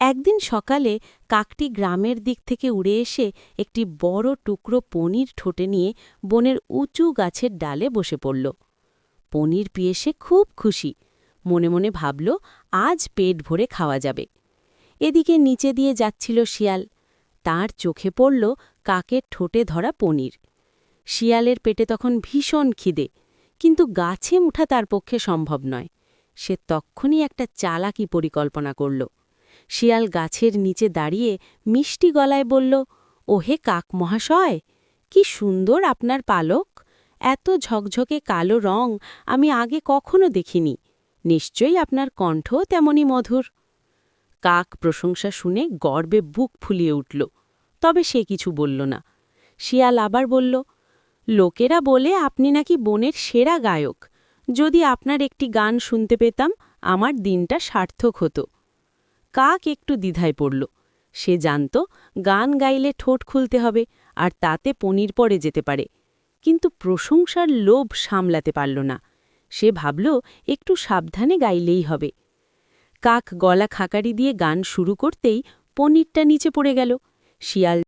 একদিন সকালে কাকটি গ্রামের দিক থেকে উড়ে এসে একটি বড় টুকরো পনির ঠোঁটে নিয়ে বনের উঁচু গাছের ডালে বসে পড়ল। পনির পেয়ে সে খুব খুশি, মনে মনে ভাবল আজ পেট ভরে খাওয়া যাবে। এদিকে নিচে দিয়ে যাচ্ছিল শিয়াল, তার চোখে পড়ল কাকের ঠোঁটে ধরা পনির। শিয়ালের পেটে তখন ভীষণ খিদে, কিন্তু গাছে উঠা তার পক্ষে সম্ভব নয়। সে তক্ষুনি একটা চালাকি পরিকল্পনা করল। শিয়াল গাছের নিচে দাঁড়িয়ে মিষ্টি গলায় বলল, ওহে কাক মহাশয়, কি সুন্দর আপনার পালক! এত ঝকঝকে কালো রং আমি আগে কখনো দেখিনি। নিশ্চয়ই আপনার কণ্ঠ তেমনই মধুর। কাক প্রশংসা শুনে গর্বে বুক ফুলিয়ে উঠল, তবে সে কিছু বলল না। শিয়াল আবার বলল, লোকেরা বলে আপনি নাকি বনের সেরা গায়ক। যদি আপনার একটি গান শুনতে পেতাম, আমার দিনটা সার্থক হতো। কাক একটু দ্বিধায় পড়ল। সে জানত গান গাইলে ঠোঁট খুলতে হবে, আর তাতে পনির পড়ে যেতে পারে। কিন্তু প্রশংসার লোভ সামলাতে পারল না। সে ভাবল একটু সাবধানে গাইলেই হবে। কাক গলা খাকারি দিয়ে গান শুরু করতেই পনিরটা নিচে পড়ে গেল। শিয়াল